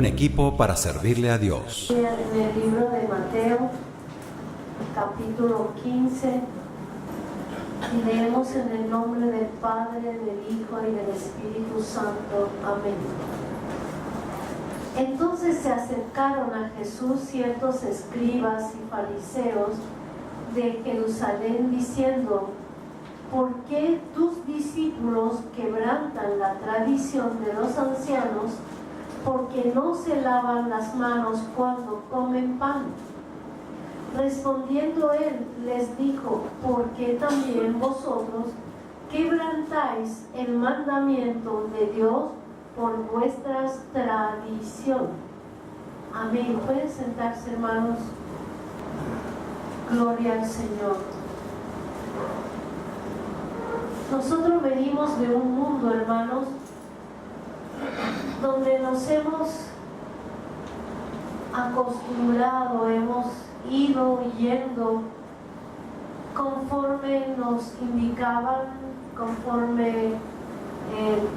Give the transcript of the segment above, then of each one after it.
Un equipo para servirle a Dios. En el libro de Mateo, capítulo 15, y leemos en el nombre del Padre, del Hijo y del Espíritu Santo. Amén. Entonces se acercaron a Jesús ciertos escribas y fariseos de Jerusalén diciendo: ¿por qué tus discípulos quebrantan la tradición de los ancianos, porque no se lavan las manos cuando comen pan? Respondiendo él, les dijo: ¿por qué también vosotros quebrantáis el mandamiento de Dios por vuestras tradición? Amén. Pueden sentarse, hermanos. Gloria al Señor. Nosotros venimos de un mundo, hermanos, donde nos hemos acostumbrado, hemos ido yendo conforme nos indicaban, conforme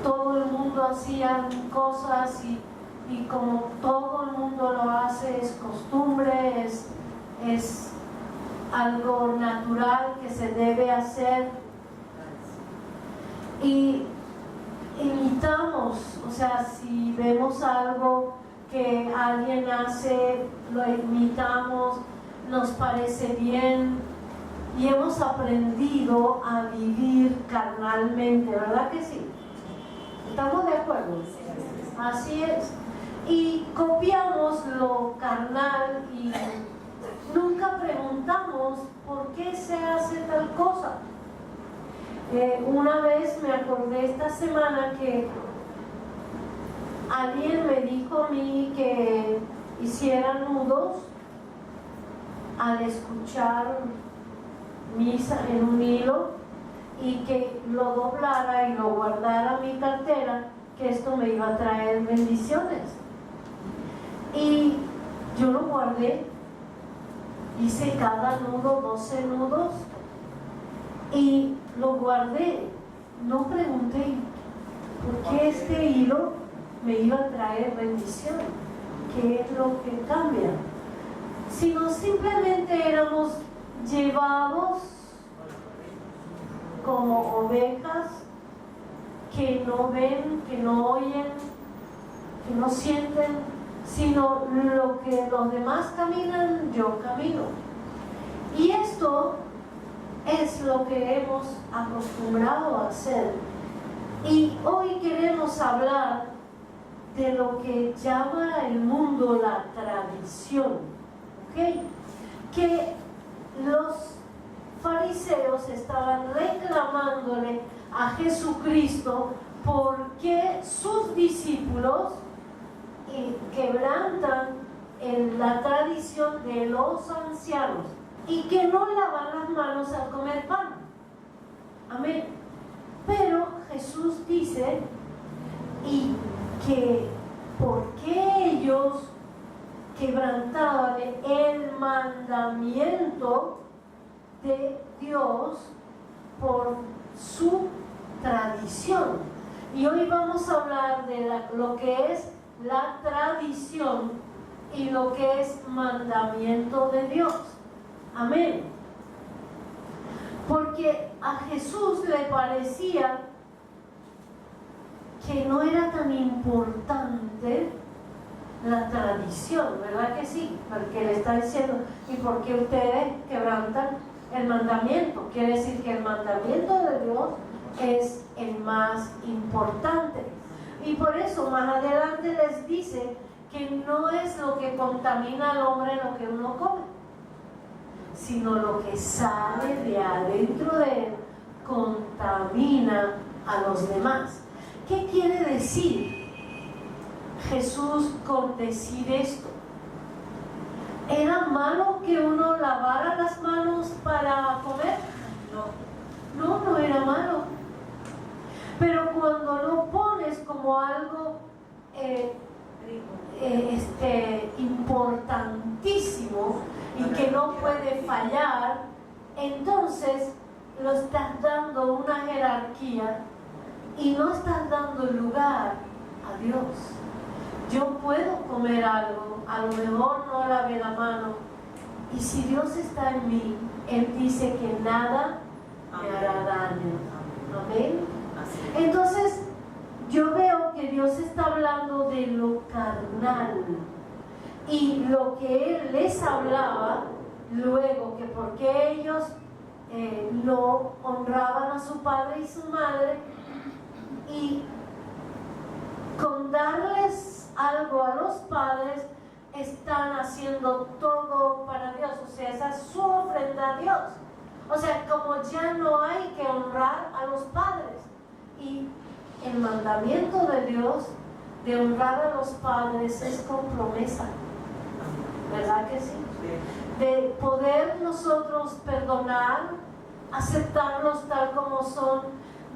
todo el mundo hacía cosas y como todo el mundo lo hace, es costumbre, es algo natural que se debe hacer. Y imitamos, o sea, si vemos algo que alguien hace, lo imitamos, nos parece bien y hemos aprendido a vivir carnalmente, ¿verdad que sí? ¿Estamos de acuerdo? Así es. Y copiamos lo carnal y nunca preguntamos por qué se hace tal cosa. Una vez me acordé esta semana que alguien me dijo a mí que hiciera nudos al escuchar misa en un hilo y que lo doblara y lo guardara en mi cartera, que esto me iba a traer bendiciones. Y yo lo guardé, hice cada nudo 12 nudos y lo guardé. No pregunté por qué este hilo me iba a traer bendición, qué es lo que cambia, sino simplemente éramos llevados como ovejas que no ven, que no oyen, que no sienten, sino lo que los demás caminan, yo camino. Y esto es lo que hemos acostumbrado a hacer. Y hoy queremos hablar de lo que llama el mundo la tradición, ¿ok? Que los fariseos estaban reclamándole a Jesucristo porque sus discípulos quebrantan la tradición de los ancianos y que no lavan las manos al comer pan. Amén. Pero Jesús dice, y que por qué ellos quebrantaban el mandamiento de Dios por su tradición. Y hoy vamos a hablar de lo que es la tradición y lo que es mandamiento de Dios. Amén. Porque a Jesús le parecía que no era tan importante la tradición, ¿verdad que sí? Porque le está diciendo, ¿y por qué ustedes quebrantan el mandamiento? Quiere decir que el mandamiento de Dios es el más importante. Y por eso más adelante les dice que no es lo que contamina al hombre lo que uno come, sino lo que sale de adentro de él contamina a los demás. ¿Qué quiere decir Jesús con decir esto? ¿Era malo que uno lavara las manos para comer? No era malo. Pero cuando lo pones como algo importantísimo y que no puede fallar, entonces lo estás dando una jerarquía y no estás dando lugar a Dios. yo puedo comer algo, a lo mejor no lavé la mano, y si Dios está en mí, Él dice que nada me hará daño. Amén. Entonces, yo veo que Dios está hablando de lo carnal, y lo que Él les hablaba luego, que porque ellos no honraban a su padre y su madre, y con darles algo a los padres están haciendo todo para Dios, o sea, esa es su ofrenda a Dios. O sea, como ya no hay que honrar a los padres, y el mandamiento de Dios de honrar a los padres es con promesa, ¿verdad que sí? De poder nosotros perdonar, aceptarlos tal como son,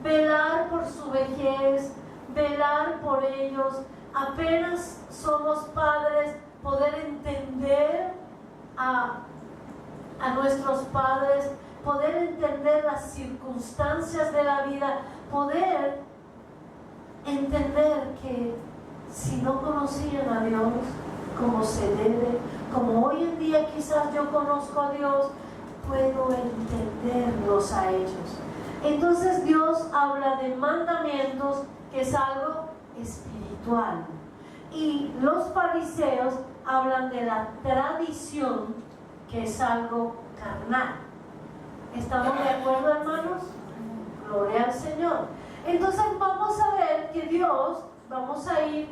velar por su vejez, velar por ellos, apenas somos padres, poder entender a nuestros padres, poder entender las circunstancias de la vida, poder entender que si no conocían a Dios como se debe, como hoy en día quizás yo conozco a Dios, puedo entenderlos a ellos. Entonces Dios habla de mandamientos, que es algo espiritual, y los fariseos hablan de la tradición, que es algo carnal. ¿Estamos de acuerdo, hermanos? Gloria al Señor. Entonces vamos a ver que Dios, vamos a ir,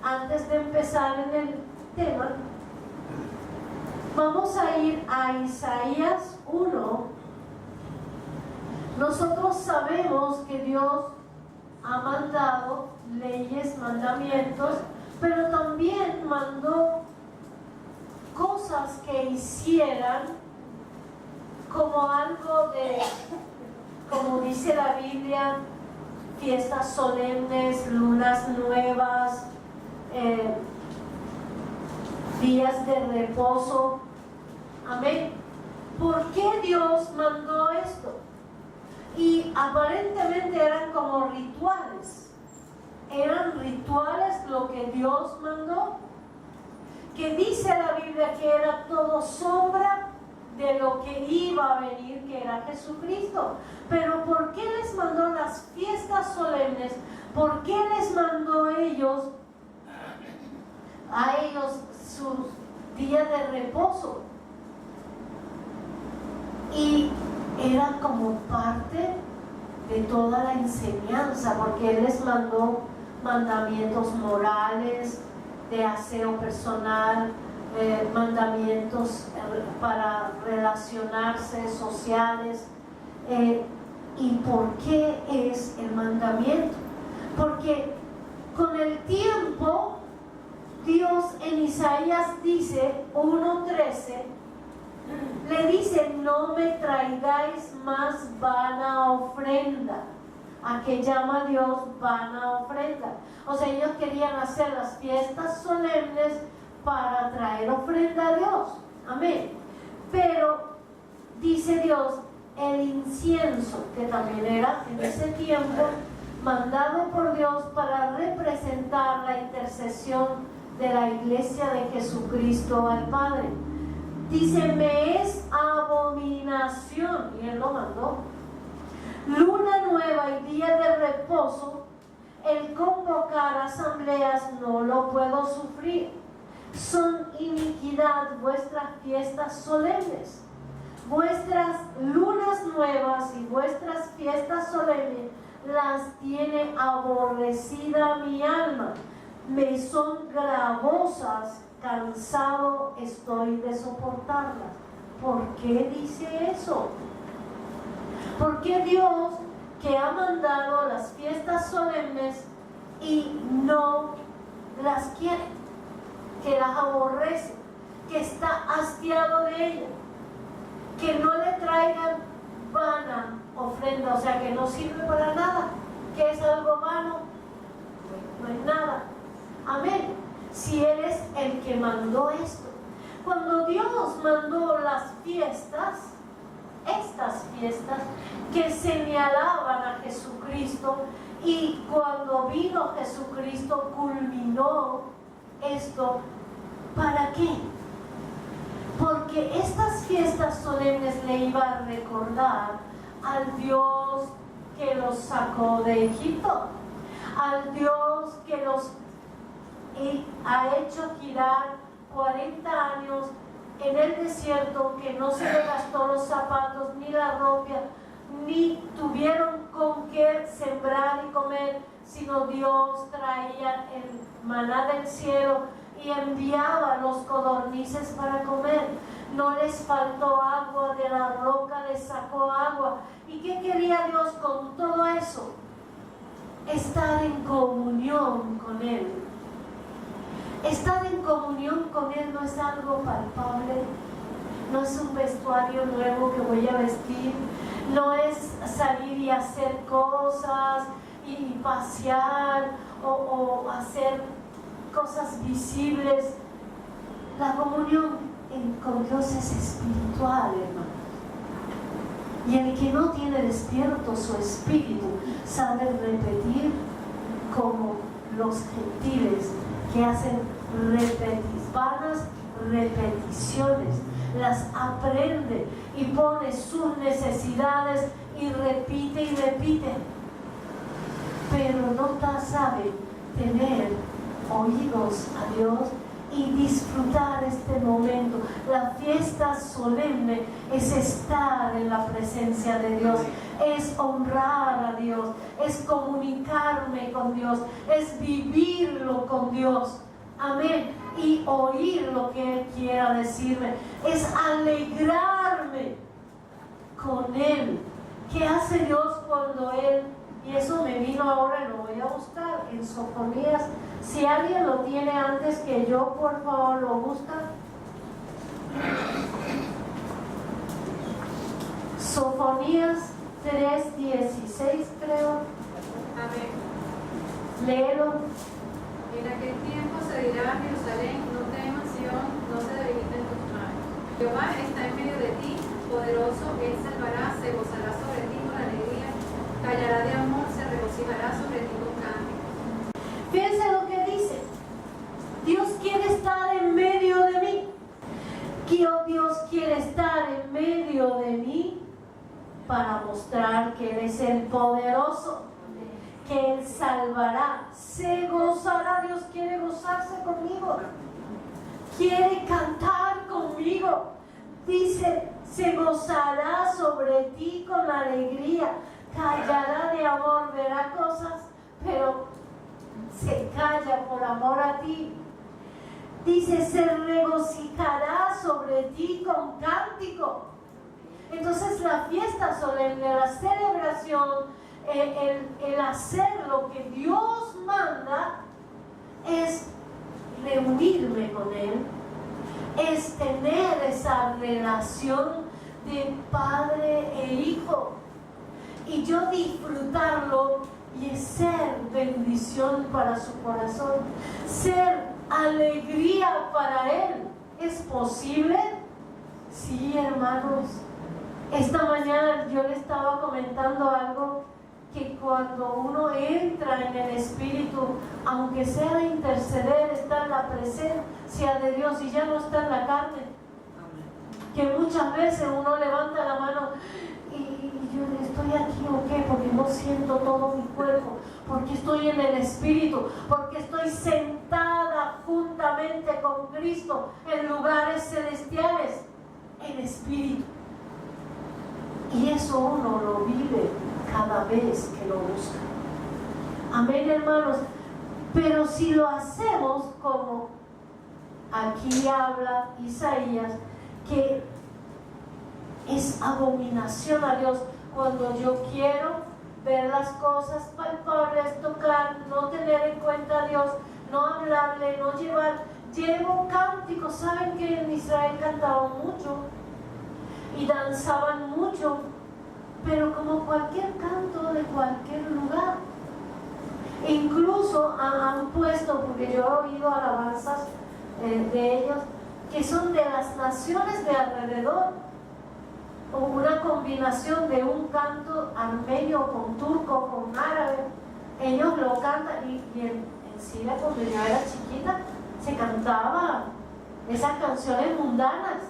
antes de empezar en el tema, vamos a ir a Isaías 1. Nosotros sabemos que Dios ha mandado leyes, mandamientos, pero también mandó cosas que hicieran como algo de, como dice la Biblia, fiestas solemnes, lunas nuevas, días de reposo. Amén. ¿Por qué Dios mandó esto? Y aparentemente eran como rituales. Eran rituales lo que Dios mandó, que dice la Biblia que era todo sombra de lo que iba a venir, que era Jesucristo. Pero ¿por qué les mandó las fiestas solemnes? ¿Por qué les mandó a ellos sus días de reposo? Y era como parte de toda la enseñanza, porque Él les mandó mandamientos morales, de aseo personal, mandamientos para relacionarse, sociales. ¿Y por qué es el mandamiento? Porque con el tiempo Dios en Isaías dice 1:13, le dice: no me traigáis más vana ofrenda. ¿A qué llama Dios vana ofrenda? O sea, ellos querían hacer las fiestas solemnes para traer ofrenda a Dios. Amén. Pero dice Dios, el incienso, que también era en ese tiempo mandado por Dios para representar la intercesión de la iglesia de Jesucristo al Padre. Dice, me es abominación, y Él lo mandó, luna nueva y día de reposo, el convocar asambleas no lo puedo sufrir. Son iniquidad vuestras fiestas solemnes, vuestras lunas nuevas y vuestras fiestas solemnes las tiene aborrecida mi alma, me son gravosas, cansado estoy de soportarlas. ¿Por qué dice eso? Porque Dios, que ha mandado las fiestas solemnes y no las quiere, que las aborrece, que está hastiado de ellas, que no le traigan vana ofrenda, o sea, que no sirve para nada, que es algo vano, no es nada. Amén. Si Él es el que mandó esto. Cuando Dios mandó las fiestas, estas fiestas que señalaban a Jesucristo, Jesucristo, y cuando vino Jesucristo culminó esto. ¿Para qué? Porque estas fiestas solemnes le iban a recordar al Dios que los sacó de Egipto, al Dios que los ha hecho girar 40 años en el desierto, que no se le gastó los zapatos ni la ropa, ni tuvieron con qué sembrar y comer, sino Dios traía el maná del cielo y enviaba los codornices para comer. No les faltó agua, de la roca les sacó agua. ¿Y qué quería Dios con todo eso? Estar en comunión con Él. Estar en comunión con Él no es algo palpable, no es un vestuario nuevo que voy a vestir, no es salir y hacer cosas y pasear o hacer cosas visibles. La comunión con Dios es espiritual, hermano. Y el que no tiene despierto su espíritu sabe repetir como los gentiles que hacen vanas repeticiones, las aprende y pone sus necesidades y repite, pero no sabe tener oídos a Dios y disfrutar este momento. La fiesta solemne es estar en la presencia de Dios, es honrar a Dios, es comunicarme con Dios, es vivirlo con Dios. Amén. Y oír lo que Él quiera decirme, es alegrarme con Él. ¿Qué hace Dios cuando Él? Y eso me vino ahora y lo voy a buscar en Sofonías. Si alguien lo tiene antes que yo, por favor lo busca. Sofonías 3:16, creo. Amén. Léelo. En aquel tiempo se dirá a Jerusalén: no temas, Sión, no se debiliten tus manos. Jehová está en medio de ti, poderoso, Él salvará, se gozará sobre ti con alegría, callará de amor, se regocijará sobre ti con cántico. Fíjense lo que dice. Dios quiere estar en medio de mí. Dios quiere estar en medio de mí para mostrar que Él es el poderoso, que Él salvará, se gozará. Dios quiere gozarse conmigo, quiere cantar conmigo. Dice, se gozará sobre ti con alegría, callará de amor, verá cosas, pero se calla por amor a ti. Dice, se regocijará sobre ti con cántico. Entonces la fiesta solemne, la celebración, el hacer lo que Dios manda es reunirme con Él, es tener esa relación de padre e hijo, y yo disfrutarlo, y es ser bendición para su corazón, ser alegría para Él. ¿Es posible? Sí, hermanos. Esta mañana yo le estaba comentando algo, que cuando uno entra en el Espíritu, aunque sea de interceder, está en la presencia de Dios y ya no está en la carne. Que muchas veces uno levanta la mano y yo estoy aquí o qué, porque no siento todo mi cuerpo, porque estoy en el Espíritu, porque estoy sentada juntamente con Cristo en lugares celestiales, en Espíritu. Y eso uno lo vive cada vez que lo busca. Amén, hermanos. Pero si lo hacemos como aquí habla Isaías, que es abominación a Dios cuando yo quiero ver las cosas palpables, tocar, no tener en cuenta a Dios, no hablarle, no llevo cánticos. Saben que en Israel cantaban mucho y danzaban mucho, pero como cualquier canto de cualquier lugar. E incluso han puesto, porque yo he oído alabanzas de ellos, que son de las naciones de alrededor, o una combinación de un canto armenio con turco, con árabe, Santa, y en Chile cuando yo era chiquita se cantaban esas canciones mundanas.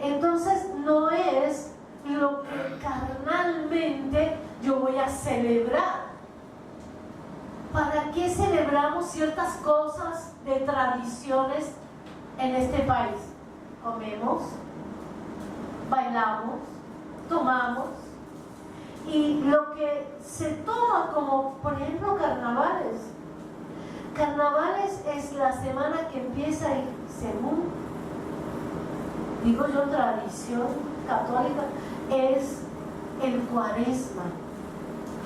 Entonces no es lo que carnalmente yo voy a celebrar. ¿Para qué celebramos ciertas cosas de tradiciones en este país? Comemos, bailamos, tomamos, y lo que se toma como, por ejemplo, carnavales. Carnavales es la semana que empieza, y según digo yo, tradición católica, es el Cuaresma,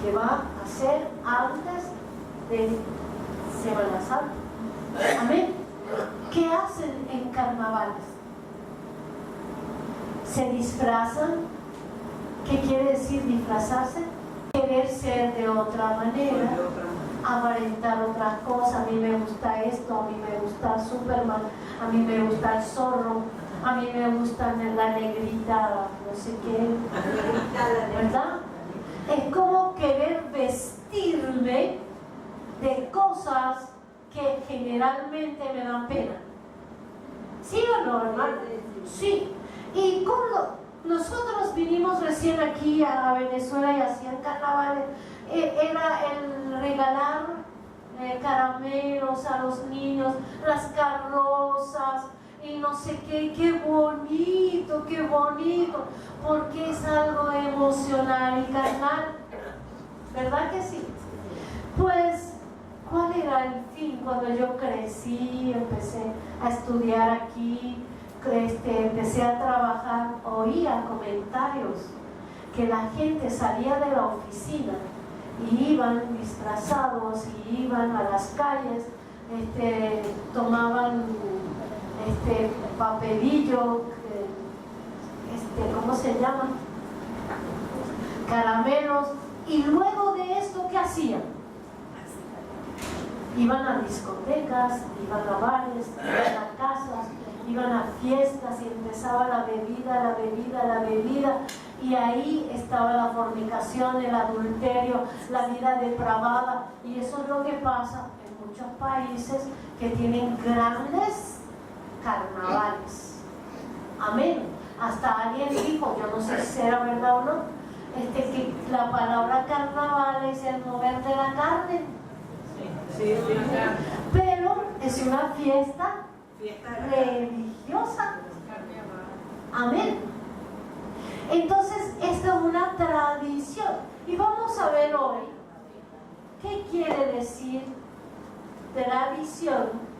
que va a ser antes de Semana Santa. Amén. ¿Qué hacen en carnavales? Se disfrazan. ¿Qué quiere decir disfrazarse? Querer ser de otra manera, aparentar otras cosas. A mí me gusta esto, a mí me gusta Superman, a mí me gusta el zorro, a mí me gusta la negrita, no sé qué, ¿verdad? Es como querer vestirme de cosas que generalmente me dan pena. ¿Sí o no, hermano? Sí. Y cuando nosotros vinimos recién aquí a Venezuela y hacían carnavales, era el regalar caramelos a los niños, las carrozas y no sé qué. Qué bonito, porque es algo emocional y carnal, ¿verdad que sí? Pues, ¿cuál era el fin? Cuando yo crecí, empecé a estudiar aquí, empecé a trabajar, oía comentarios que la gente salía de la oficina y iban disfrazados y iban a las calles, tomaban papelillo, ¿cómo se llama? Caramelos, y luego de esto, ¿qué hacían? Iban a discotecas, iban a bares, iban a casas, iban a fiestas, y empezaba la bebida, y ahí estaba la fornicación, el adulterio, la vida depravada. Y eso es lo que pasa en muchos países que tienen grandes carnavales. Amén. Hasta alguien dijo, yo no sé si será verdad o no, que la palabra carnaval es el mover de la carne. Sí. Pero es una fiesta religiosa. Amén. Entonces, esta es una tradición. Y vamos a ver hoy qué quiere decir tradición.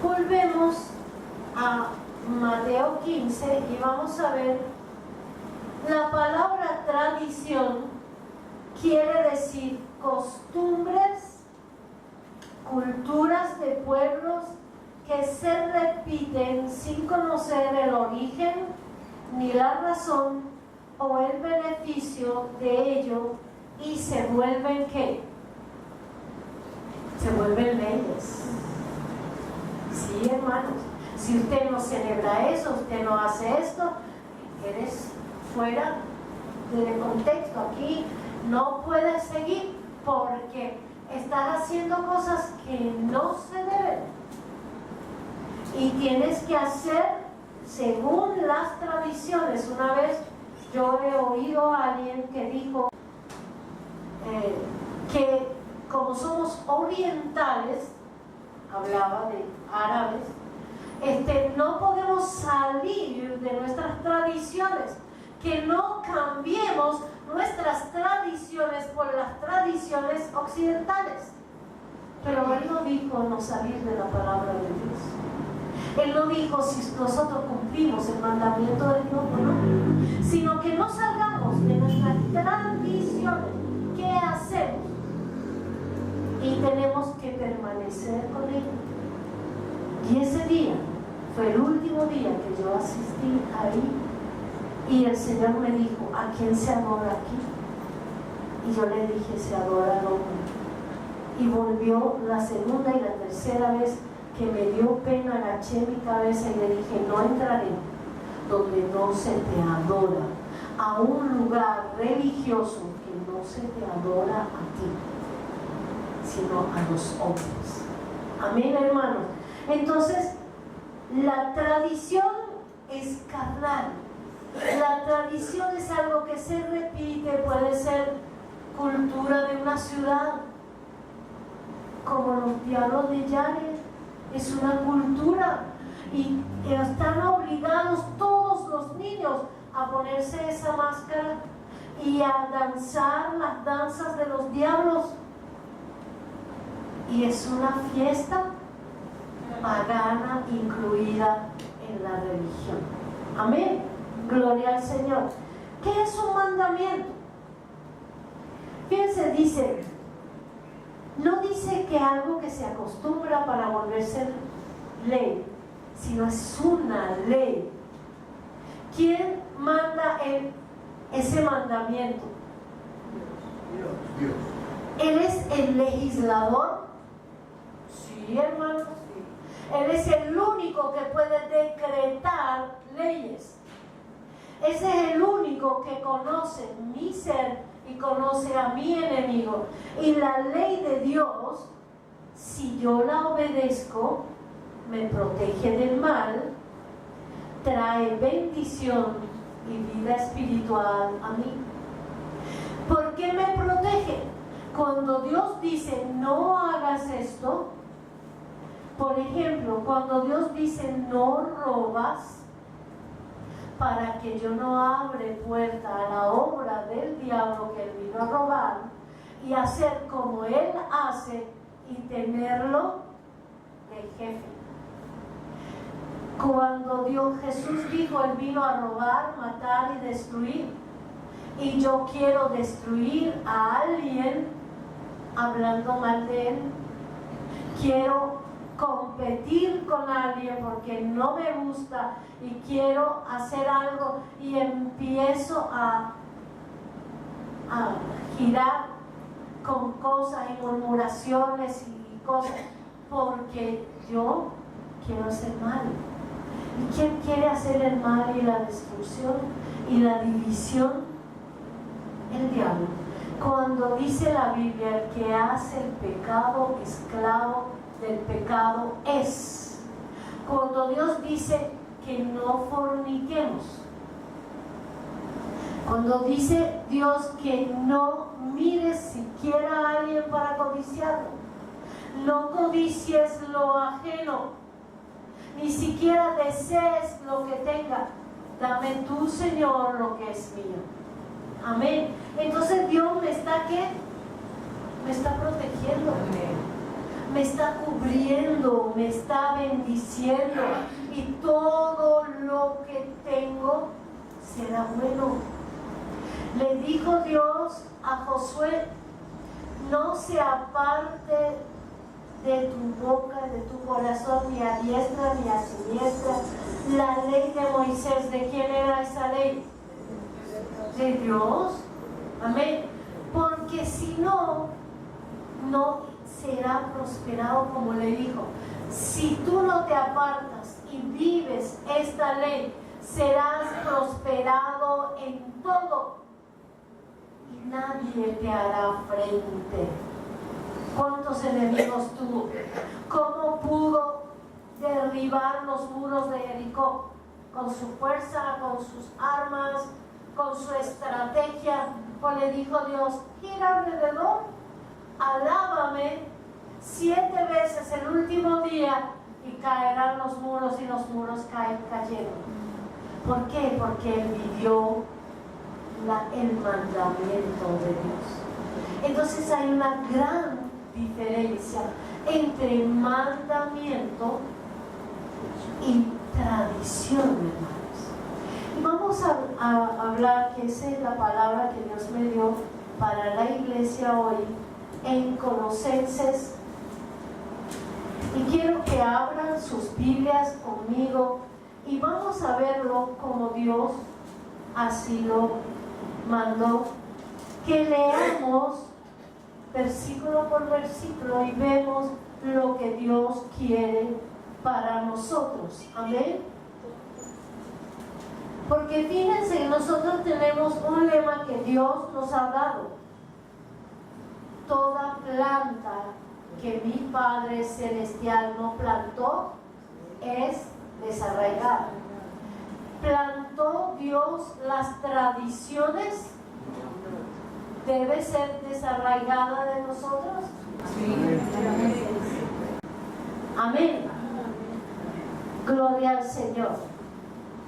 Volvemos a Mateo 15 y vamos a ver la palabra tradición. Quiere decir costumbres, culturas de pueblos que se repiten sin conocer el origen ni la razón o el beneficio de ello, y se vuelven ¿qué? Se vuelven leyes. Sí, hermanos. Si usted no celebra eso, usted no hace esto, eres fuera del contexto. Aquí no puedes seguir porque estás haciendo cosas que no se deben. Y tienes que hacer según las tradiciones. Una vez yo he oído a alguien que dijo que como somos orientales, hablaba de árabes, no podemos salir de nuestras tradiciones, que no cambiemos nuestras tradiciones por las tradiciones occidentales. Pero él no dijo no salir de la palabra de Dios. Él no dijo si nosotros cumplimos el mandamiento de Dios o no, sino que no salgamos de nuestras tradiciones. ¿Qué hacemos? Y tenemos que permanecer con Él. Y ese día fue el último día que yo asistí ahí, y el Señor me dijo, ¿a quién se adora aquí? Y yo le dije, se adora al hombre. Y volvió la segunda y la tercera vez, que me dio pena, agaché mi cabeza y le dije, no entraré donde no se te adora. a un lugar religioso que no se te adora a ti, sino a los hombres. Amén, hermanos. Entonces, la tradición es carnal. La tradición es algo que se repite, puede ser cultura de una ciudad, como los diablos de Yare, es una cultura, y están obligados todos los niños a ponerse esa máscara y a danzar las danzas de los diablos, y es una fiesta pagana incluida en la religión. Amén, gloria al Señor. ¿Qué es un mandamiento? Fíjense, dice, no dice que algo que se acostumbra para volverse ley, sino es una ley. ¿Quién manda ese mandamiento? Dios. ¿Él es el legislador? Sí, hermanos, sí. Él es el único que puede decretar leyes. Ese es el único que conoce mi ser y conoce a mi enemigo. Y la ley de Dios, si yo la obedezco, me protege del mal, trae bendición y vida espiritual a mí. ¿Por qué me protege? Cuando Dios dice no hagas esto, por ejemplo, cuando Dios dice no robas, para que yo no abre puerta a la obra del diablo que él vino a robar y hacer como él hace y tenerlo de jefe. Cuando Jesús dijo, él vino a robar, matar y destruir, y yo quiero destruir a alguien hablando mal de él, quiero competir con alguien porque no me gusta y quiero hacer algo y empiezo a girar con cosas y murmuraciones y cosas porque yo quiero hacer mal. ¿Y quién quiere hacer el mal y la destrucción y la división? El diablo. Cuando dice la Biblia, el que hace el pecado, esclavo del pecado es. Cuando Dios dice que no forniquemos, cuando dice Dios que no mires siquiera a alguien para codiciarlo, no codicies lo ajeno, ni siquiera desees lo que tenga, dame tú, Señor, lo que es mío. Amén. Entonces Dios me está, ¿qué? Me está protegiendo. Amén. Me está cubriendo, me está bendiciendo y todo lo que tengo será bueno. Le dijo Dios a Josué, no se aparte de tu boca, de tu corazón, ni a diestra ni a siniestra la ley de Moisés. ¿De quién era esa ley? De Dios. Amén. Porque si no, no será prosperado, como le dijo. Si tú no te apartas y vives esta ley, serás prosperado en todo y nadie te hará frente. ¿Cuántos enemigos tuvo? ¿Cómo pudo derribar los muros de Jericó? Con su fuerza, con sus armas, con su estrategia. Pues le dijo Dios, gira alrededor, alábame 7 veces el último día y caerán los muros, y los muros cayeron. ¿Por qué? Porque él vivió el mandamiento de Dios. Entonces hay una gran diferencia entre mandamiento y tradición, hermanos. Y vamos a hablar, que esa es la palabra que Dios me dio para la iglesia hoy, en Colosenses. Y quiero que abran sus Biblias conmigo y vamos a verlo como Dios así lo mandó, que leamos versículo por versículo y vemos lo que Dios quiere para nosotros. Amén. Porque fíjense que nosotros tenemos un lema que Dios nos ha dado. Toda planta que mi Padre Celestial no plantó es desarraigada. ¿Plantó Dios las tradiciones? ¿Debe ser desarraigada de nosotros? Amén. Gloria al Señor.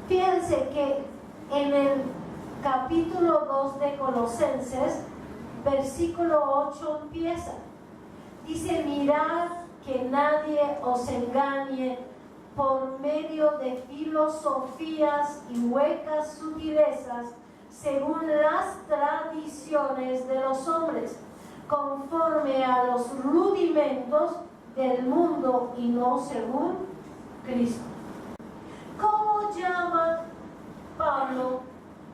Fíjense que en el capítulo 2 de Colosenses, versículo 8 empieza. Dice, mirad que nadie os engañe por medio de filosofías y huecas sutilezas, según las tradiciones de los hombres, conforme a los rudimentos del mundo y no según Cristo. ¿Cómo llama Pablo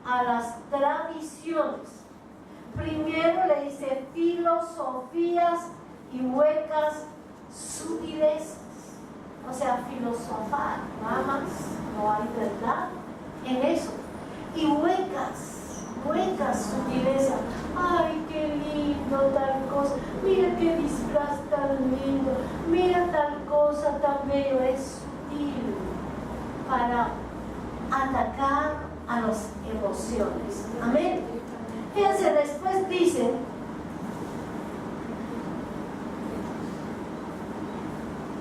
a las tradiciones? Primero le dice filosofías y huecas sutilezas. O sea, filosofar, nada más, no hay verdad en eso. Y huecas sutilezas. Ay, qué lindo tal cosa. Mira qué disfraz tan lindo. Mira tal cosa tan bello. Es sutil para atacar a las emociones. Amén. Fíjense, después dice,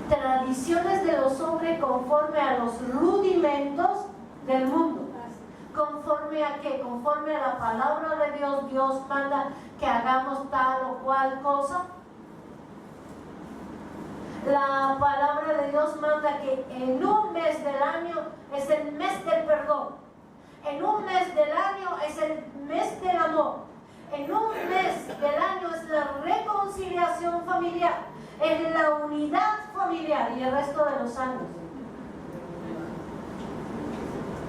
tradiciones de los hombres conforme a los rudimentos del mundo. ¿Conforme a qué? Conforme a la palabra de Dios. Dios manda que hagamos tal o cual cosa. La palabra de Dios manda que en un mes del año es el mes del perdón. En un mes del año es el mes del amor. En un mes del año es la reconciliación familiar. Es la unidad familiar y el resto de los años.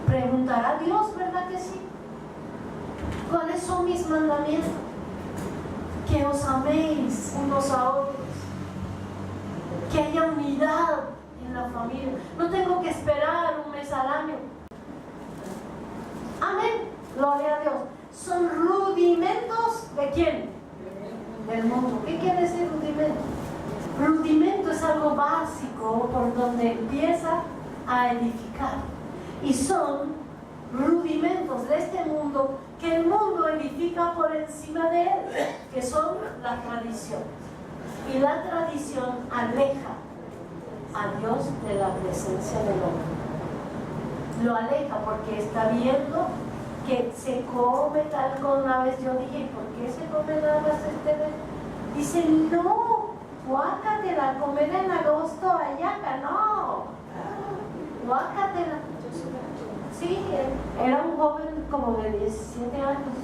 Preguntará Dios, ¿verdad que sí? ¿Cuáles son mis mandamientos? Que os améis unos a otros. Que haya unidad en la familia. No tengo que esperar un mes al año. Amén. Gloria a Dios. Son rudimentos ¿de quién? Del mundo. ¿Qué quiere decir rudimento? Rudimento es algo básico por donde empieza a edificar. Y son rudimentos de este mundo que el mundo edifica por encima de él, que son las tradiciones. Y la tradición aleja a Dios de la presencia del hombre. Lo aleja porque está viendo que se come tal cosa. Una vez yo dije, ¿por qué se come nada más este mes? Dice, no, guácatela, comer en agosto ayaca, no. Guácatela. Sí, era un joven como de 17 años.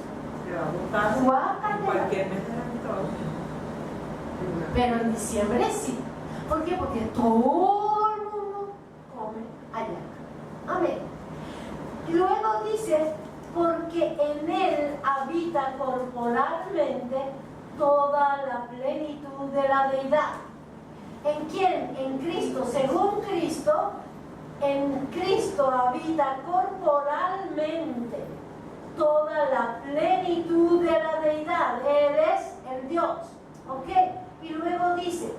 Guácatela. Pero en diciembre sí. ¿Por qué? Porque todo el mundo come ayaca. Amén. Y luego dice, porque en él habita corporalmente toda la plenitud de la deidad. ¿En quién? En Cristo. Según Cristo, en Cristo habita corporalmente toda la plenitud de la deidad. Él es el Dios. ¿Ok? Y luego dice,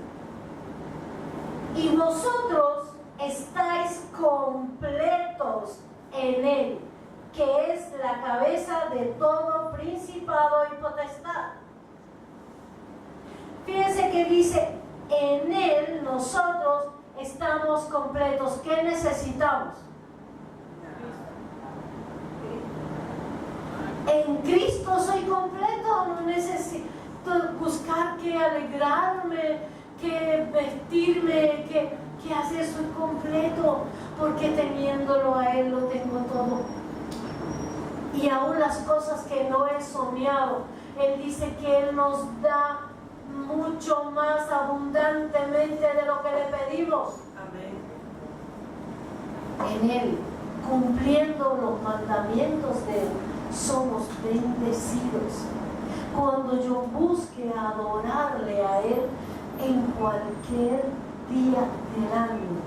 y vosotros estáis completos en Él, que es la cabeza de todo principado y potestad. Fíjense que dice, en Él nosotros estamos completos. ¿Qué necesitamos? En Cristo soy completo, no necesito buscar que alegrarme, que vestirme, que hacer, soy completo, porque teniéndolo a Él lo tengo todo. Y aún las cosas que no he soñado, Él dice que Él nos da mucho más abundantemente de lo que le pedimos. Amén. En Él, cumpliendo los mandamientos de Él, somos bendecidos. Cuando yo busque adorarle a Él en cualquier día del año,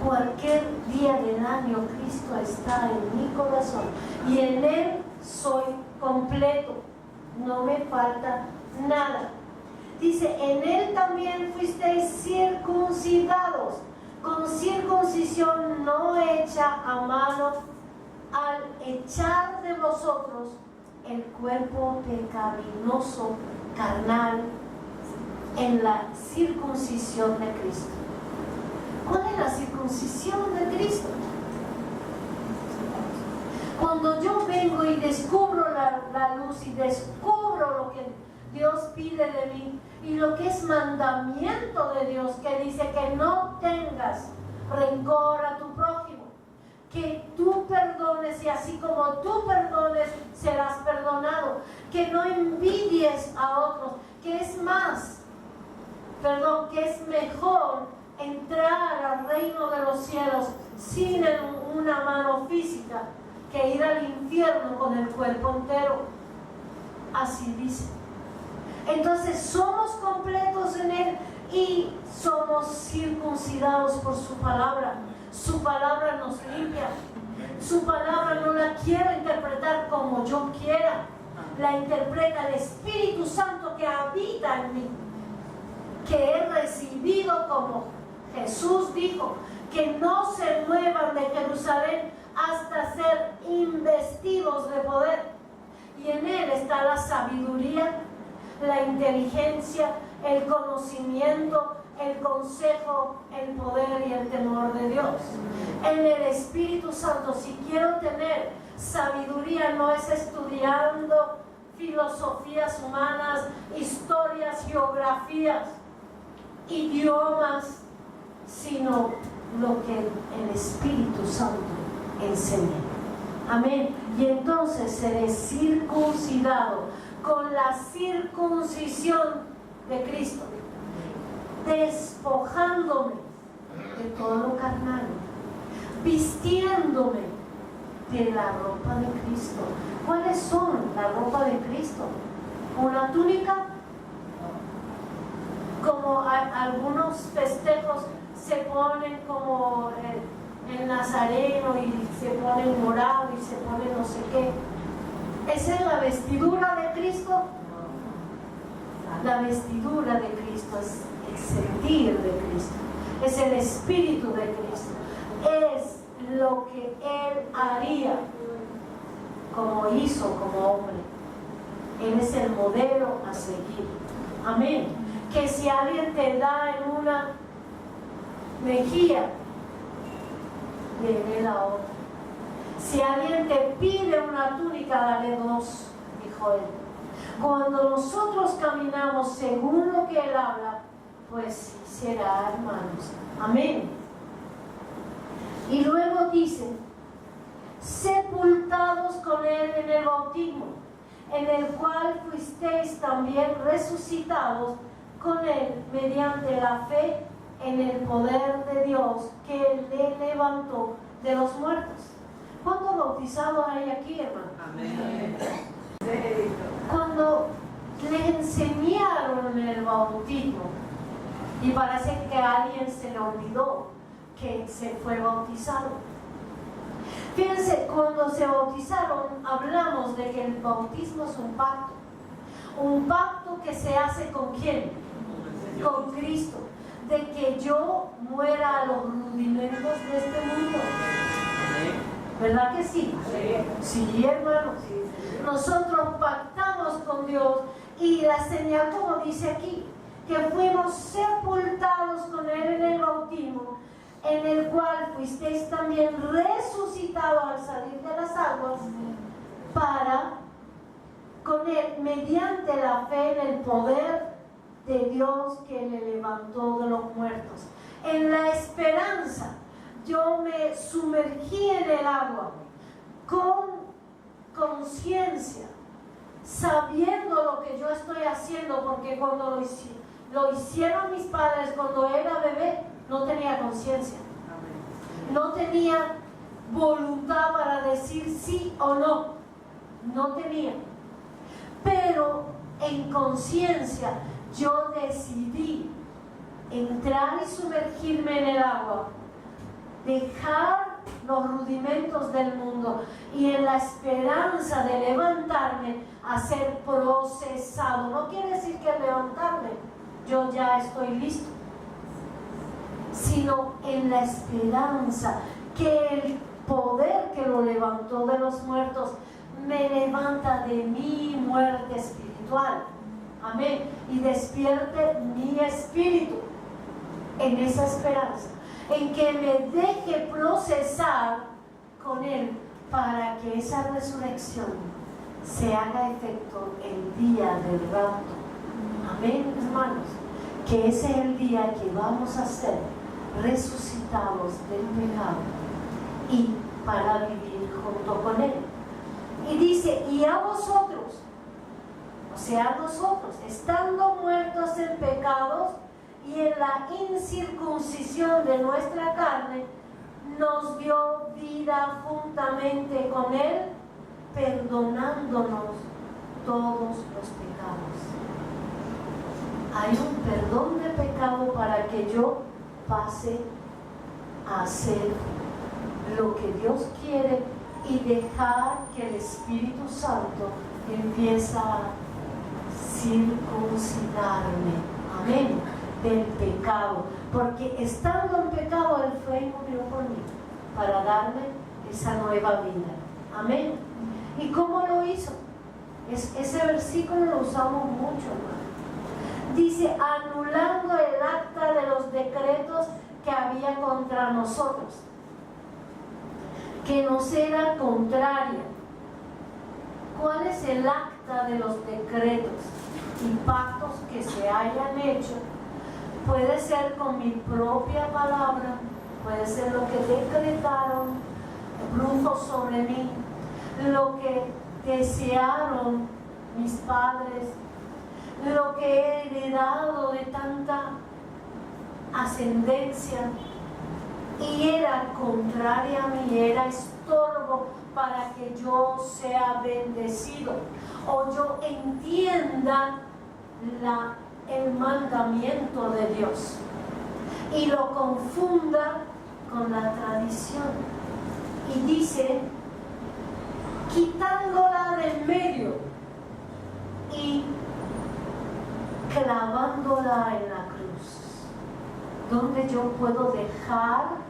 Cualquier día del año Cristo está en mi corazón y en Él soy completo, no me falta nada. Dice, en Él también fuisteis circuncidados, con circuncisión no hecha a mano, al echar de vosotros el cuerpo pecaminoso carnal en la circuncisión de Cristo. ¿Cuál es la circuncisión de Cristo? Cuando yo vengo y descubro la luz y descubro lo que Dios pide de mí y lo que es mandamiento de Dios, que dice que no tengas rencor a tu prójimo, que tú perdones y así como tú perdones serás perdonado, que no envidies a otros, que es que es mejor entrar al reino de los cielos sin una mano física que ir al infierno con el cuerpo entero. Así dice. Entonces somos completos en Él y somos circuncidados por su palabra. Su palabra nos limpia. Su palabra no la quiero interpretar como yo quiera. La interpreta el Espíritu Santo que habita en mí, que he recibido, como Jesús dijo, que no se muevan de Jerusalén hasta ser investidos de poder. Y en Él está la sabiduría, la inteligencia, el conocimiento, el consejo, el poder y el temor de Dios. En el Espíritu Santo, si quiero tener sabiduría, no es estudiando filosofías humanas, historias, geografías, idiomas, sino lo que el Espíritu Santo enseña. Amén. Y entonces seré circuncidado con la circuncisión de Cristo, despojándome de todo lo carnal, vistiéndome de la ropa de Cristo. ¿Cuáles son la ropa de Cristo? ¿Una túnica? Como algunos festejos se ponen como el nazareno y se ponen morado y se ponen no sé qué. ¿Esa es la vestidura de Cristo? La vestidura de Cristo es el sentir de Cristo, es el espíritu de Cristo, es lo que Él haría como hizo como hombre. Él es el modelo a seguir. Amén. Que si alguien te da en una mejilla, le la otra. Si alguien te pide una túnica, dale dos, dijo Él. Cuando nosotros caminamos según lo que Él habla, pues será, hermanos. Amén. Y luego dice, sepultados con Él en el bautismo, en el cual fuisteis también resucitados con Él mediante la fe en el poder de Dios que le levantó de los muertos. ¿Cuántos bautizados hay aquí, hermano? Amén. Cuando le enseñaron el bautismo, y parece que a alguien se le olvidó que se fue bautizado. Fíjense, cuando se bautizaron, hablamos de que el bautismo es un pacto que se hace ¿con quién? Con Cristo, de que yo muera a los rudimentos de este mundo. ¿Verdad que sí? Sí, hermanos. Nosotros pactamos con Dios y la señal, como dice aquí, que fuimos sepultados con Él en el bautismo, en el cual fuisteis también resucitados al salir de las aguas, para con Él, mediante la fe en el poder de Dios que le levantó de los muertos. En la esperanza, yo me sumergí en el agua con conciencia, sabiendo lo que yo estoy haciendo, porque cuando lo hicieron mis padres cuando era bebé, no tenía conciencia, no tenía voluntad para decir sí o no, no tenía, pero en conciencia yo decidí entrar y sumergirme en el agua dejar los rudimentos del mundo y en la esperanza de levantarme a ser procesado. No quiere decir que al levantarme yo ya estoy listo, sino en la esperanza que el poder que lo levantó de los muertos me levanta de mi muerte espiritual. Amén. Y despierte mi espíritu en esa esperanza, en que me deje procesar con Él para que esa resurrección se haga efecto el día del rapto. Amén, hermanos. Que ese es el día que vamos a ser resucitados del pecado y para vivir junto con Él. Y dice, y a vosotros, o sea, a nosotros, estando muertos en pecados y en la incircuncisión de nuestra carne, nos dio vida juntamente con Él, perdonándonos todos los pecados. Hay un perdón de pecado para que yo pase a hacer lo que Dios quiere y dejar que el Espíritu Santo empiece a circuncidarme. Amén. Del pecado, porque estando en pecado Él fue y murió por mí para darme esa nueva vida. Amén. ¿Y cómo lo hizo? Ese versículo lo usamos mucho, hermano. Dice, anulando el acta de los decretos que había contra nosotros, que nos era contraria. ¿Cuál es el acta de los decretos y pactos que se hayan hecho? Puede ser con mi propia palabra, puede ser lo que decretaron brujos sobre mí, lo que desearon mis padres, lo que he heredado de tanta ascendencia y era contraria a mí, era estorbo para que yo sea bendecido o yo entienda el mandamiento de Dios y lo confunda con la tradición. Y dice, quitándola del medio y clavándola en la cruz, donde yo puedo dejar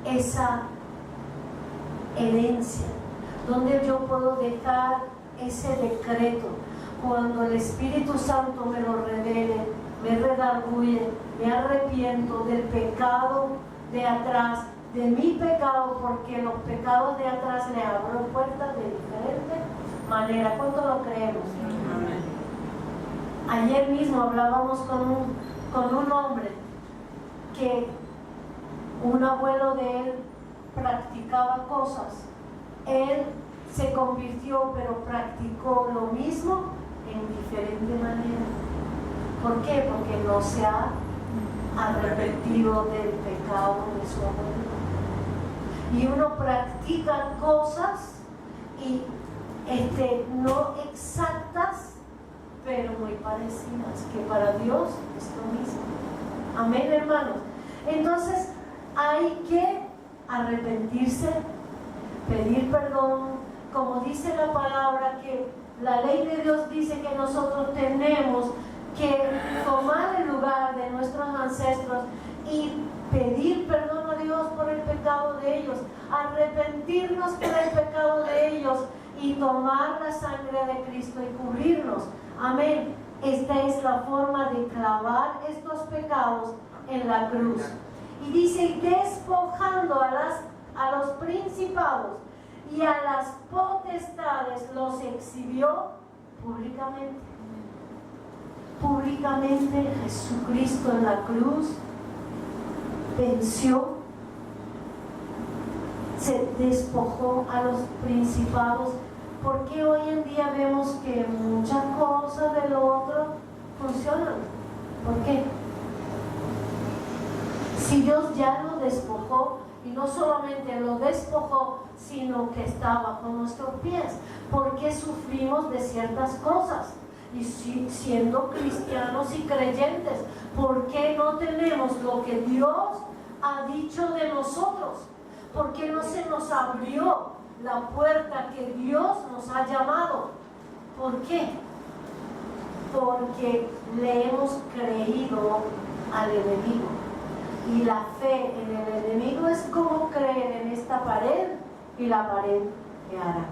esa herencia, donde yo puedo dejar ese decreto. Cuando el Espíritu Santo me lo revele, me redarguye, me arrepiento del pecado de atrás, de mi pecado, porque los pecados de atrás le abro puertas de diferente manera. ¿Cuánto lo creemos? Amén. Ayer mismo hablábamos con un hombre que un abuelo de él practicaba cosas. Él se convirtió, pero practicó lo mismo en diferente manera. ¿Por qué? Porque no se ha arrepentido del pecado de su abuelo. Y uno practica cosas y no exactas, pero muy parecidas, que para Dios es lo mismo. Amén, hermanos. Entonces hay que arrepentirse, pedir perdón, como dice la palabra, que la ley de Dios dice que nosotros tenemos que tomar el lugar de nuestros ancestros y pedir perdón a Dios por el pecado de ellos, arrepentirnos por el pecado de ellos y tomar la sangre de Cristo y cubrirnos. Amén. Esta es la forma de clavar estos pecados en la cruz. Y dice, despojando a los principados y a las potestades, los exhibió públicamente. Públicamente Jesucristo en la cruz venció, se despojó a los principados, porque hoy en día vemos que muchas cosas de lo otro funcionan. ¿Por qué? Si Dios ya lo despojó, y no solamente lo despojó, sino que está bajo nuestros pies, porque sufrimos de ciertas cosas. Y siendo cristianos y creyentes, ¿por qué no tenemos lo que Dios ha dicho de nosotros? ¿Por qué no se nos abrió la puerta que Dios nos ha llamado? ¿Por qué? Porque le hemos creído al enemigo. Y la fe en el enemigo es como creer en esta pared y la pared que hará.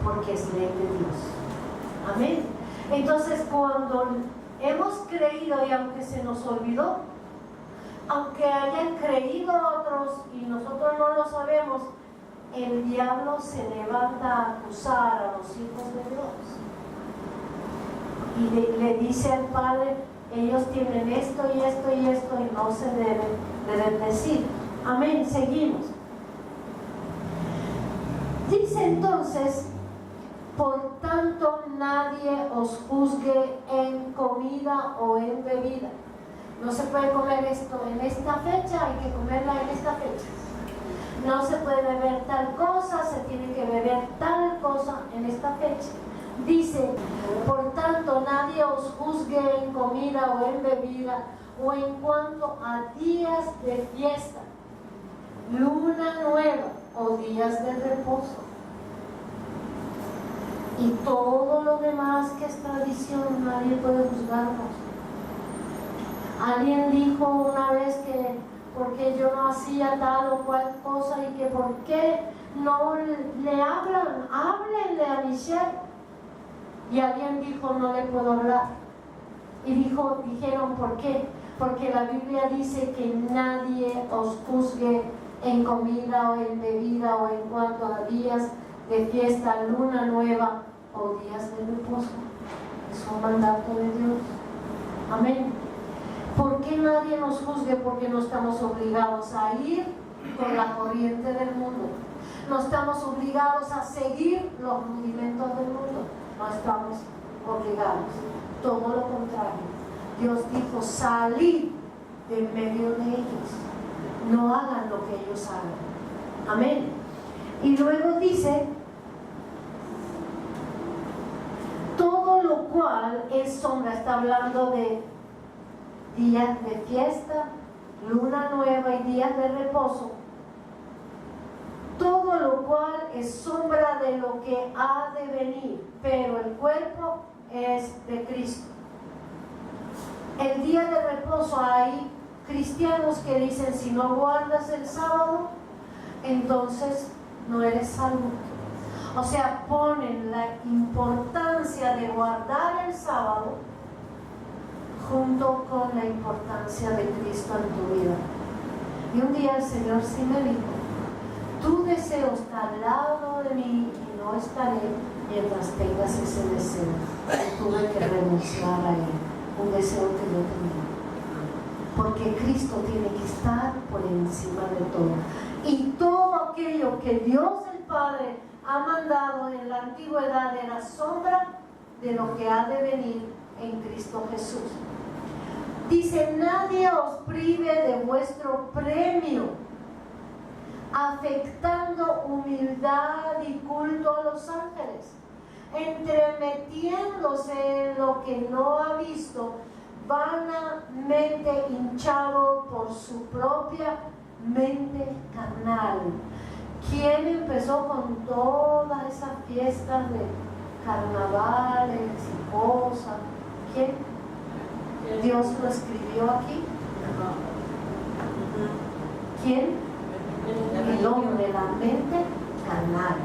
Porque es ley de Dios. Amén. Entonces, cuando hemos creído y aunque se nos olvidó, aunque hayan creído otros y nosotros no lo sabemos, el diablo se levanta a acusar a los hijos de Dios. Y le dice al Padre, ellos tienen esto y esto y esto y no se deben decir. Amén, seguimos. Dice entonces, por tanto nadie os juzgue en comida o en bebida. No se puede comer esto en esta fecha, hay que comerla en esta fecha. No se puede beber tal cosa, se tiene que beber tal cosa en esta fecha. Dice, por tanto nadie os juzgue en comida o en bebida o en cuanto a días de fiesta, luna nueva o días de reposo. Y todo lo demás que es tradición, nadie puede juzgarnos. Alguien dijo una vez que porque yo no hacía tal o cual cosa y que por qué no le hablan, háblenle a Michelle. Y alguien dijo, no le puedo hablar. Y dijeron, ¿por qué? Porque la Biblia dice que nadie os juzgue en comida o en bebida o en cuanto a días de fiesta, luna nueva o días de reposo. Es un mandato de Dios. Amén. ¿Por qué nadie nos juzgue? Porque no estamos obligados a ir con la corriente del mundo. No estamos obligados a seguir los rudimentos del mundo. No estamos obligados. Todo lo contrario. Dios dijo, salid de medio de ellos. No hagan lo que ellos hagan. Amén. Y luego dice, todo lo cual es sombra. Está hablando de días de fiesta, luna nueva y días de reposo. Todo lo cual es sombra de lo que ha de venir, pero el cuerpo es de Cristo. El día de reposo, hay cristianos que dicen, si no guardas el sábado, entonces no eres salvo. O sea, ponen la importancia de guardar el sábado junto con la importancia de Cristo en tu vida. Y un día el Señor sí me dijo, tu deseo está al lado de mí y no estaré mientras tengas ese deseo. Y tuve que renunciar a él, un deseo que yo tenía. Porque Cristo tiene que estar por encima de todo. Y todo aquello que Dios el Padre ha mandado en la antigüedad era sombra de lo que ha de venir en Cristo Jesús. Dice, nadie os prive de vuestro premio, afectando humildad y culto a los ángeles, entremetiéndose en lo que no ha visto, vanamente hinchado por su propia mente carnal. ¿Quién empezó con todas esas fiestas de carnavales y cosas? ¿Quién? Dios lo escribió aquí. ¿Quién? El hombre, la mente carnal.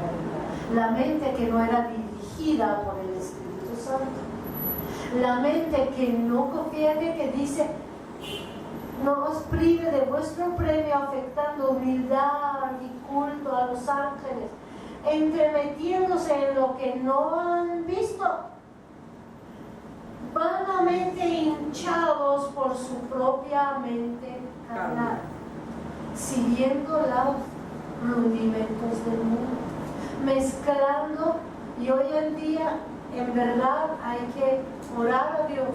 La mente que no era dirigida por el Espíritu Santo. La mente que no confiere, que dice, no os prive de vuestro premio, afectando humildad y culto a los ángeles, entremetiéndose en lo que no han visto, vanamente hinchados por su propia mente carnal, siguiendo los rudimentos del mundo, mezclando. Y hoy en día, en verdad, hay que orar a Dios,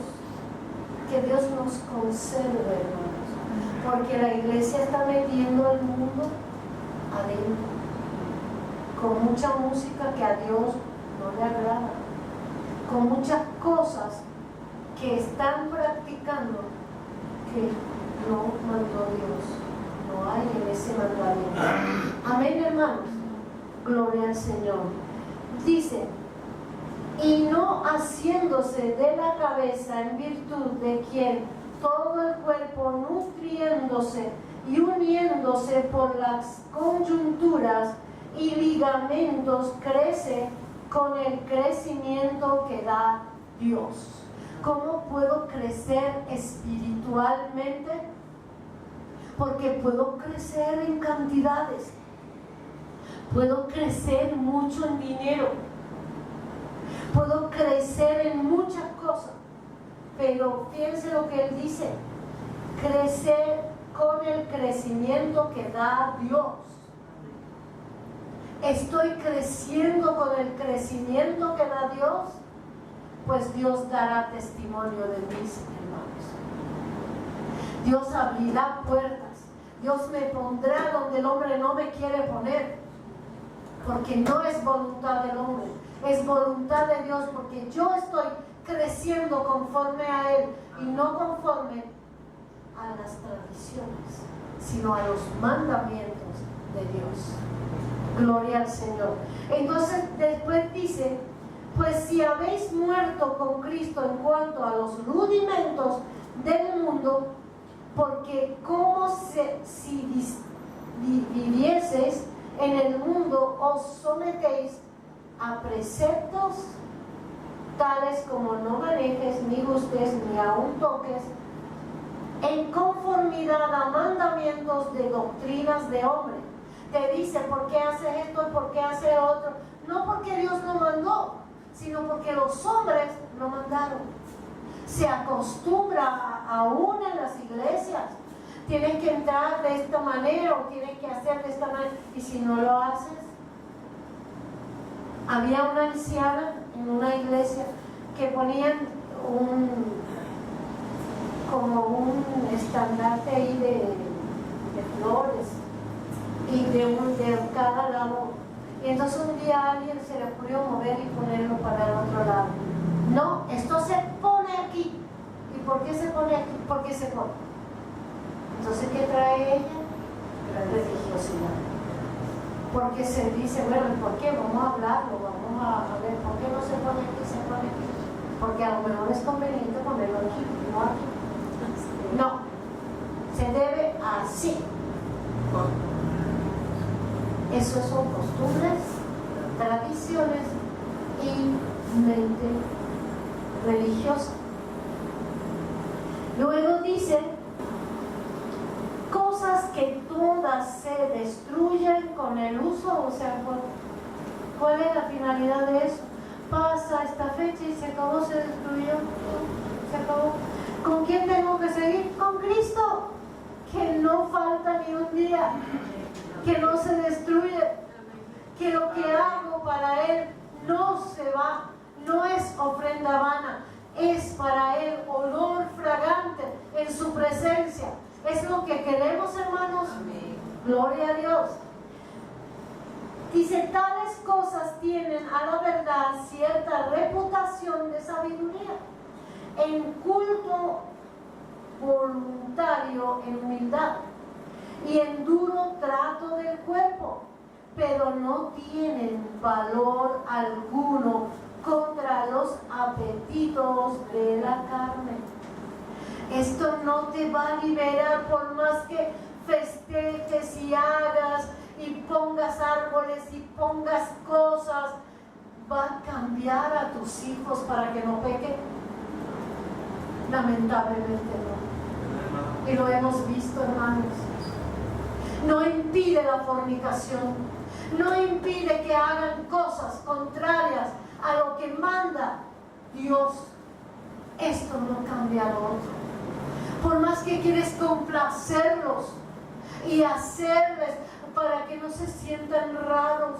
que Dios nos conserve, hermanos, porque la iglesia está metiendo al mundo adentro, con mucha música que a Dios no le agrada, con muchas cosas que están practicando que no mandó Dios. No hay en ese mandamiento. Amén, hermanos. Gloria al Señor. Dice, y no haciéndose de la cabeza en virtud de quien todo el cuerpo nutriéndose y uniéndose por las coyunturas y ligamentos crece con el crecimiento que da Dios. ¿Cómo puedo crecer espiritualmente? Porque puedo crecer en cantidades, puedo crecer mucho en dinero, puedo crecer en muchas cosas, pero fíjense lo que él dice: crecer con el crecimiento que da Dios. ¿Estoy creciendo con el crecimiento que da Dios? Pues Dios dará testimonio de mis hermanos. Dios abrirá puertas. Dios me pondrá donde el hombre no me quiere poner, porque no es voluntad del hombre, es voluntad de Dios, porque yo estoy creciendo conforme a Él y no conforme a las tradiciones, sino a los mandamientos de Dios. Gloria al Señor. Entonces después dice: pues si habéis muerto con Cristo en cuanto a los rudimentos del mundo, porque como si vivieseis en el mundo, os sometéis a preceptos tales como no manejes, ni gustes, ni aun toques, en conformidad a mandamientos de doctrinas de hombre. Te dice por qué haces esto y por qué haces otro. No porque Dios lo mandó, sino porque los hombres lo mandaron. Se acostumbra aún en las iglesias. Tienes que entrar de esta manera o tienes que hacer de esta manera. Y si no lo haces, había una anciana en una iglesia que ponían como un estandarte ahí de flores y de cada lado. Y entonces un día a alguien se le ocurrió mover y ponerlo para el otro lado. No, esto se pone aquí. ¿Y por qué se pone aquí? ¿Por qué se pone? Entonces, ¿qué trae ella? Religiosidad. Porque se dice, bueno, ¿por qué? Vamos a hablarlo, vamos a ver, ¿por qué no se pone aquí, se pone aquí? Porque a lo mejor es conveniente ponerlo aquí, no aquí. No, se debe así. Eso son costumbres, tradiciones y mente religiosa. Luego dice, cosas que todas se destruyen con el uso. O sea, ¿cuál es la finalidad de eso? Pasa esta fecha y se acabó, se destruyó, se acabó. ¿Con quién tengo que seguir? Con Cristo, que no falta ni un día, que no se destruye, que lo que hago para Él no se va, no es ofrenda vana, es para Él olor fragante en su presencia. Es lo que queremos, hermanos. Amén. Gloria a Dios. Dice, tales cosas tienen a la verdad cierta reputación de sabiduría, en culto voluntario, en humildad y en duro trato del cuerpo, pero no tienen valor alguno contra los apetitos de la carne. Esto no te va a liberar por más que festejes y hagas y pongas árboles y pongas cosas. ¿Va a cambiar a tus hijos para que no pequen? Lamentablemente no. Y lo hemos visto, hermanos. No impide la fornicación, no impide que hagan cosas contrarias a lo que manda Dios. Esto no cambia lo otro. Por más que quieres complacerlos y hacerles para que no se sientan raros,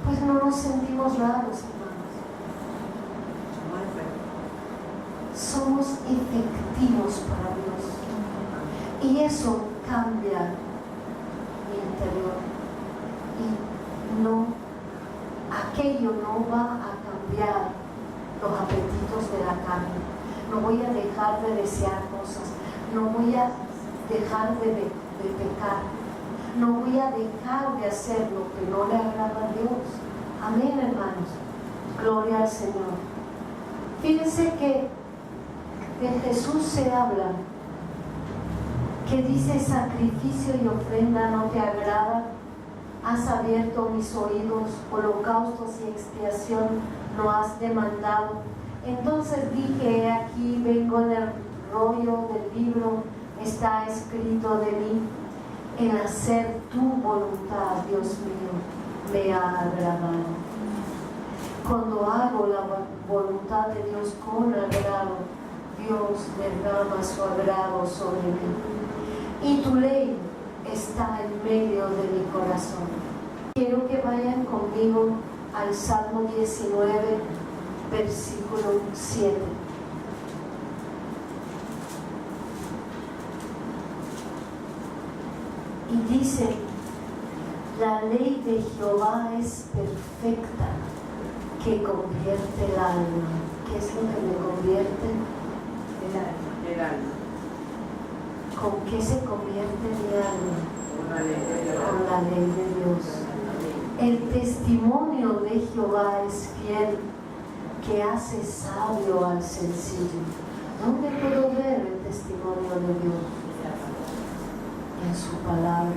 pues no nos sentimos raros, hermanos. Somos efectivos para Dios y eso cambia mi interior, y no, aquello no va a cambiar los apetitos de la carne. No voy a dejar de desear cosas, no voy a dejar de pecar, no voy a dejar de hacer lo que no le agrada a Dios. Amén, hermanos. Gloria al Señor. Fíjense que de Jesús se habla, que dice: sacrificio y ofrenda no te agrada, has abierto mis oídos, holocaustos y expiación no has demandado. Entonces dije: he aquí vengo, en el rollo del libro está escrito de mí, en hacer tu voluntad, Dios mío, me ha agradado. Cuando hago la voluntad de Dios con agrado, Dios derrama su agrado sobre mí. Y tu ley está en medio de mi corazón. Quiero que vayan conmigo al Salmo 19, versículo 7. Y dice: la ley de Jehová es perfecta, que convierte el alma. ¿Qué es lo que me convierte? El alma. ¿Con qué se convierte mi alma? Con la ley de Dios. El testimonio de Jehová es fiel, que hace sabio al sencillo. ¿Dónde puedo ver el testimonio de Dios? En su palabra,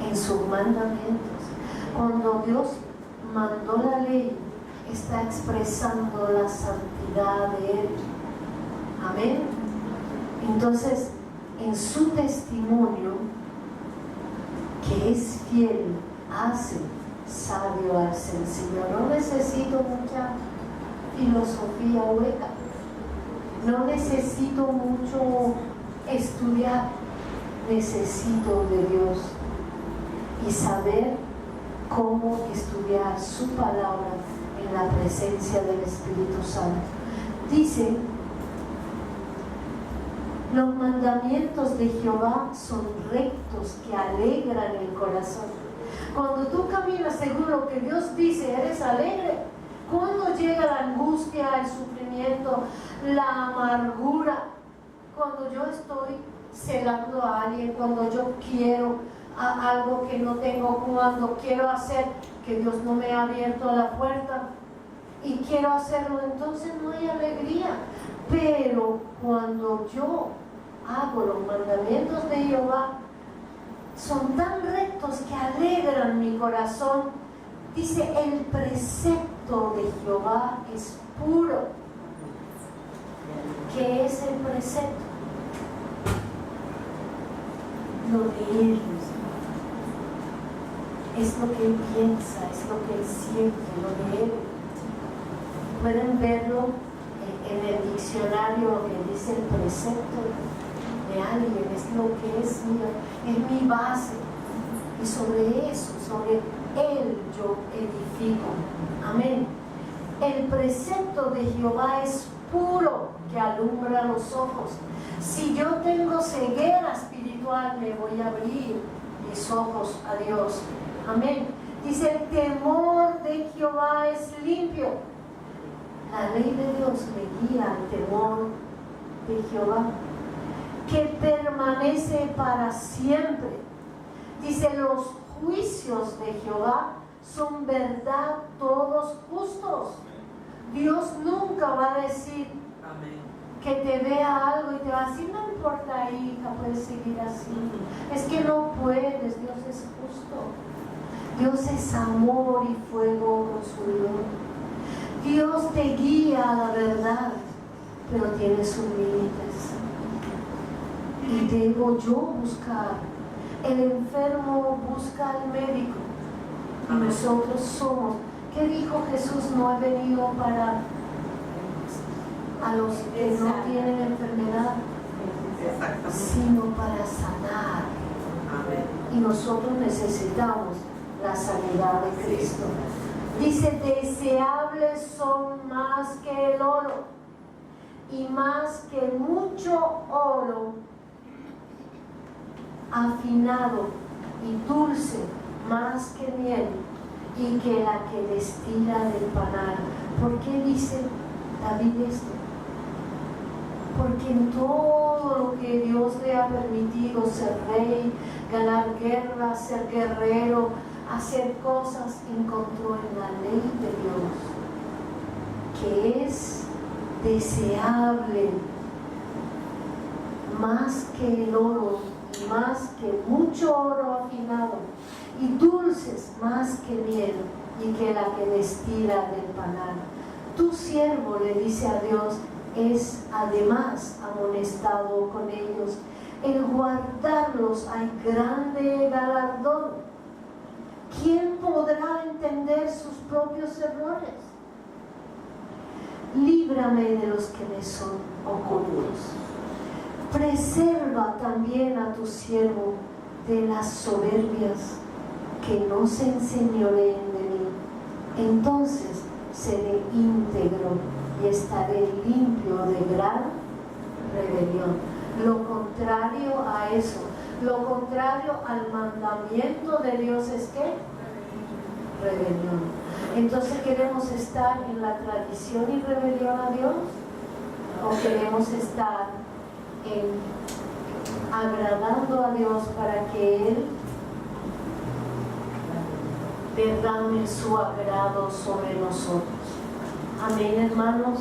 en sus mandamientos. Cuando Dios mandó la ley, está expresando la santidad de Él. Amén. Entonces, en su testimonio, que es fiel, hace sabio al sencillo. No necesito mucha filosofía hueca, no necesito mucho estudiar, necesito de Dios y saber cómo estudiar su palabra en la presencia del Espíritu Santo. Dice: los mandamientos de Jehová son rectos, que alegran el corazón. Cuando tú caminas según lo que Dios dice, eres alegre. Cuando llega la angustia, el sufrimiento, la amargura, cuando yo estoy celando a alguien, cuando yo quiero algo que no tengo, cuando quiero hacer que Dios no me ha abierto la puerta y quiero hacerlo, entonces no hay alegría. Pero cuando yo hago los mandamientos de Jehová, son tan rectos que alegran mi corazón. Dice: el precepto de Jehová es puro. ¿Qué es el precepto? Lo de Él. Es lo que Él piensa, es lo que Él siente, lo de Él. Pueden verlo en el diccionario, lo que dice el precepto de alguien, es lo que es mío, es mi base. Y sobre eso, sobre Él yo edifico. Amén. El precepto de Jehová es puro, que alumbra los ojos. Si yo tengo ceguera espiritual, me voy a abrir mis ojos a Dios. Amén. Dice: el temor de Jehová es limpio. La ley de Dios me guía al temor de Jehová, que permanece para siempre. Dice: los juicios de Jehová son verdad, todos justos. Dios nunca va a decir que te vea algo y te va a decir: no importa, hija, puedes seguir así. Es que no puedes. Dios es justo. Dios es amor y fuego consumidor. Dios te guía a la verdad, pero tiene sus límites. Y debo yo buscar. El enfermo busca al médico. Y nosotros somos. ¿Qué dijo Jesús? No he venido para a los que no tienen enfermedad, sino para sanar. Y nosotros necesitamos la sanidad de Cristo. Dice: deseables son más que el oro, y más que mucho oro afinado, y dulce más que miel, y que la que destila del panal. ¿Por qué dice David esto? Porque en todo lo que Dios le ha permitido, ser rey, ganar guerras, ser guerrero, hacer cosas, encontró en la ley de Dios que es deseable más que el oro, más que mucho oro afinado, y dulces más que miel y que la que destila del panal. Tu siervo, le dice a Dios, es además amonestado con ellos. En guardarlos hay grande galardón. ¿Quién podrá entender sus propios errores? Líbrame de los que me son ocultos. Preserva también a tu siervo de las soberbias, que no se enseñoreen de mí. Entonces seré íntegro y estaré limpio de gran rebelión. Lo contrario a eso, lo contrario al mandamiento de Dios es ¿qué? Rebelión. Entonces, ¿queremos estar en la tradición y rebelión a Dios? ¿O queremos estar agradando a Dios para que Él derrame su agrado sobre nosotros? Amén, hermanos.